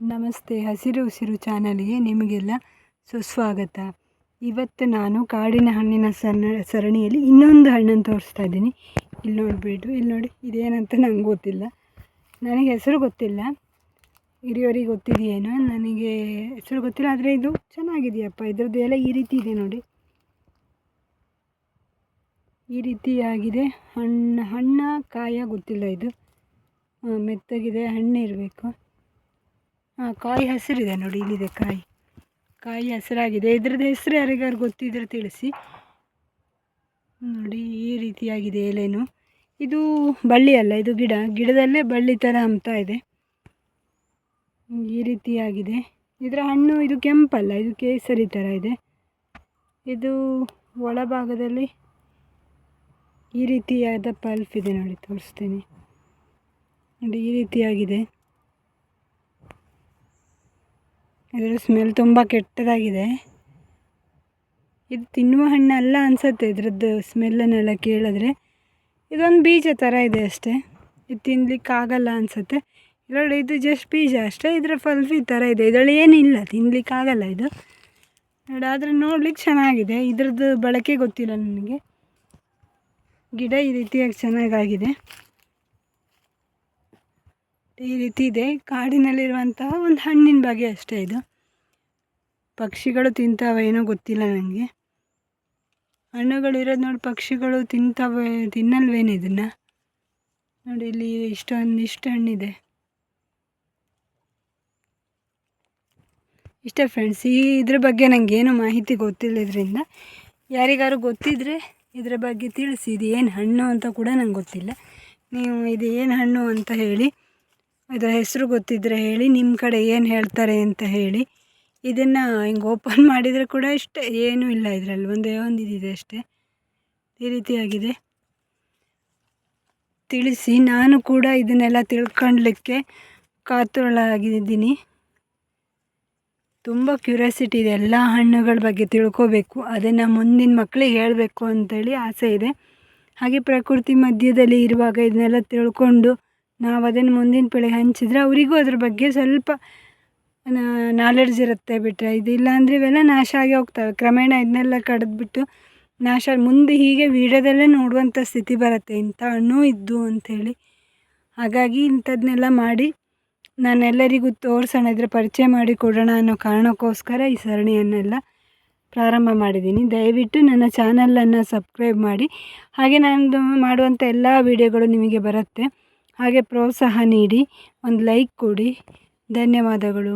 ನಮಸ್ತೆ, ಹಸಿರು ಉಸಿರು ಚಾನಲ್ಗೆ ನಿಮಗೆಲ್ಲ ಸುಸ್ವಾಗತ. ಇವತ್ತು ನಾನು ಕಾಡಿನ ಹಣ್ಣಿನ ಸರಣಿಯಲ್ಲಿ ಇನ್ನೊಂದು ಹಣ್ಣನ್ನು ತೋರಿಸ್ತಾ ಇದ್ದೀನಿ. ಇಲ್ಲಿ ನೋಡಿಬಿಟ್ಟು, ಇಲ್ಲಿ ನೋಡಿ, ಇದೇನಂತ ನಂಗೆ ಗೊತ್ತಿಲ್ಲ, ನನಗೆ ಹೆಸರು ಗೊತ್ತಿಲ್ಲ. ಹಿರಿಯವರಿಗೆ ಗೊತ್ತಿದೆಯೇನೋ, ನನಗೆ ಹೆಸರು ಗೊತ್ತಿಲ್ಲ. ಆದರೆ ಇದು ಚೆನ್ನಾಗಿದೆಯಪ್ಪ, ಇದ್ರದ್ದು ಎಲ್ಲ ಈ ರೀತಿ ಇದೆ ನೋಡಿ, ಈ ರೀತಿಯಾಗಿದೆ. ಹಣ್ಣ ಕಾಯ ಗೊತ್ತಿಲ್ಲ, ಇದು ಮೆತ್ತಗಿದೆ, ಹಣ್ಣು ಇರಬೇಕು. ಕಾಯಿ ಹಸಿರಿದೆ ನೋಡಿ, ಇಲ್ಲಿದೆ ಕಾಯಿ ಹಸಿರಾಗಿದೆ. ಇದ್ರದ್ದು ಹೆಸರು ಯಾರಿಗಾರು ಗೊತ್ತಿದ್ರೆ ತಿಳಿಸಿ. ನೋಡಿ, ಈ ರೀತಿಯಾಗಿದೆ ಎಲೆನು. ಇದು ಬಳ್ಳಿ ಅಲ್ಲ, ಇದು ಗಿಡದಲ್ಲೇ ಬಳ್ಳಿ ಥರ ಹಮ್ತಾ ಇದೆ. ಈ ರೀತಿಯಾಗಿದೆ. ಇದರ ಹಣ್ಣು ಇದು ಕೆಂಪಲ್ಲ, ಇದು ಕೇಸರಿ ಥರ ಇದೆ. ಇದು ಒಳಭಾಗದಲ್ಲಿ ಈ ರೀತಿಯಾದ ಪಲ್ಪ್ ಇದೆ ನೋಡಿ, ತೋರಿಸ್ತೀನಿ ನೋಡಿ, ಈ ರೀತಿಯಾಗಿದೆ. ಇದರ ಸ್ಮೆಲ್ ತುಂಬ ಕೆಟ್ಟದಾಗಿದೆ. ಇದು ತಿನ್ನುವ ಹಣ್ಣು ಅಲ್ಲ ಅನಿಸುತ್ತೆ, ಇದರದ್ದು ಸ್ಮೆಲ್ಲನ್ನೆಲ್ಲ ಕೇಳಿದ್ರೆ. ಇದೊಂದು ಬೀಜ ಥರ ಇದೆ ಅಷ್ಟೇ, ಇದು ತಿನ್ನಲಿಕ್ಕಾಗಲ್ಲ ಅನಿಸುತ್ತೆ. ಇದರಲ್ಲಿ ಇದು ಜಸ್ಟ್ ಬೀಜ ಅಷ್ಟೇ. ಇದರ ಪಲ್ಪ್ ಈ ಥರ ಇದೆ, ಇದರಲ್ಲಿ ಏನಿಲ್ಲ, ತಿನ್ನಲಿಕ್ಕಾಗಲ್ಲ ಇದು ನೋಡಿ. ಆದರೆ ನೋಡ್ಲಿಕ್ಕೆ ಚೆನ್ನಾಗಿದೆ, ಇದ್ರದ್ದು ಬಳಕೆ ಗೊತ್ತಿಲ್ಲ ನನಗೆ. ಗಿಡ ಈ ರೀತಿಯಾಗಿ ಚೆನ್ನಾಗಾಗಿದೆ, ಈ ರೀತಿ ಇದೆ. ಕಾಡಿನಲ್ಲಿರುವಂತಹ ಒಂದು ಹಣ್ಣಿನ ಬಗೆ ಅಷ್ಟೇ ಇದು. ಪಕ್ಷಿಗಳು ತಿಂತಾವೇನೋ ಗೊತ್ತಿಲ್ಲ ನನಗೆ. ಹಣ್ಣುಗಳಿರೋದು ನೋಡಿ, ಪಕ್ಷಿಗಳು ತಿನ್ನಲ್ವೇನು ಇದನ್ನು ನೋಡಿ. ಇಲ್ಲಿ ಇಷ್ಟು ಹಣ್ಣಿದೆ. ಇಷ್ಟೇ ಫ್ರೆಂಡ್ಸ್, ಇದ್ರ ಬಗ್ಗೆ ನನಗೇನು ಮಾಹಿತಿ ಗೊತ್ತಿಲ್ಲ. ಇದರಿಂದ ಯಾರಿಗಾರು ಗೊತ್ತಿದ್ದರೆ ಇದರ ಬಗ್ಗೆ ತಿಳಿಸಿ. ಇದು ಏನು ಹಣ್ಣು ಅಂತ ಕೂಡ ನಂಗೆ ಗೊತ್ತಿಲ್ಲ. ನೀವು ಇದು ಏನು ಹಣ್ಣು ಅಂತ ಹೇಳಿ, ಇದರ ಹೆಸರು ಗೊತ್ತಿದ್ದರೆ ಹೇಳಿ, ನಿಮ್ಮ ಕಡೆ ಏನು ಹೇಳ್ತಾರೆ ಅಂತ ಹೇಳಿ. ಇದನ್ನು ಹಿಂಗೆ ಓಪನ್ ಮಾಡಿದರೆ ಕೂಡ ಇಷ್ಟೇ, ಏನೂ ಇಲ್ಲ ಇದರಲ್ಲಿ, ಒಂದೇ ಒಂದು ಇದಿದೆ ಅಷ್ಟೇ. ಈ ರೀತಿಯಾಗಿದೆ. ತಿಳಿಸಿ, ನಾನು ಕೂಡ ಇದನ್ನೆಲ್ಲ ತಿಳ್ಕೊಳ್ಳಲಿಕ್ಕೆ ಕಾತುರಳಾಗಿದ್ದೀನಿ. ತುಂಬ ಕ್ಯೂರಿಯಾಸಿಟಿ ಇದೆ, ಎಲ್ಲ ಹಣ್ಣುಗಳ ಬಗ್ಗೆ ತಿಳ್ಕೋಬೇಕು, ಅದನ್ನು ಮುಂದಿನ ಮಕ್ಕಳಿಗೆ ಹೇಳಬೇಕು ಅಂತೇಳಿ ಆಸೆ ಇದೆ. ಹಾಗೆ ಪ್ರಕೃತಿ ಮಧ್ಯದಲ್ಲಿ ಇರುವಾಗ ಇದನ್ನೆಲ್ಲ ತಿಳ್ಕೊಂಡು ನಾವು ಅದನ್ನು ಮುಂದಿನ ಪೀಳಿಗೆ ಹಂಚಿದರೆ ಅವರಿಗೂ ಅದ್ರ ಬಗ್ಗೆ ಸ್ವಲ್ಪ ನಾಲೆಡ್ಜ್ ಇರುತ್ತೆ. ಬಿಟ್ಟರೆ ಇದಿಲ್ಲ ಅಂದರೆ ಇವೆಲ್ಲ ನಾಶ ಆಗಿ ಹೋಗ್ತವೆ. ಕ್ರಮೇಣ ಇದನ್ನೆಲ್ಲ ಕಡಿದ್ಬಿಟ್ಟು ನಾಶ, ಮುಂದೆ ಹೀಗೆ ವೀಡಿಯೋದಲ್ಲೇ ನೋಡುವಂಥ ಸ್ಥಿತಿ ಬರುತ್ತೆ, ಇಂಥ ಹಣ್ಣು ಇದ್ದು ಅಂಥೇಳಿ. ಹಾಗಾಗಿ ಇಂಥದ್ದನ್ನೆಲ್ಲ ಮಾಡಿ ನಾನೆಲ್ಲರಿಗೂ ತೋರಿಸೋಣ, ಇದರ ಪರಿಚಯ ಮಾಡಿ ಕೊಡೋಣ ಅನ್ನೋ ಕಾರಣಕ್ಕೋಸ್ಕರ ಈ ಸರಣಿಯನ್ನೆಲ್ಲ ಪ್ರಾರಂಭ ಮಾಡಿದ್ದೀನಿ. ದಯವಿಟ್ಟು ನನ್ನ ಚಾನಲನ್ನು ಸಬ್ಸ್ಕ್ರೈಬ್ ಮಾಡಿ. ಹಾಗೆ ನಾನು ಮಾಡುವಂಥ ಎಲ್ಲ ವೀಡಿಯೋಗಳು ನಿಮಗೆ ಬರುತ್ತೆ. ಹಾಗೆ ಪ್ರೋತ್ಸಾಹ ನೀಡಿ, ಒಂದು ಲೈಕ್ ಕೊಡಿ. ಧನ್ಯವಾದಗಳು.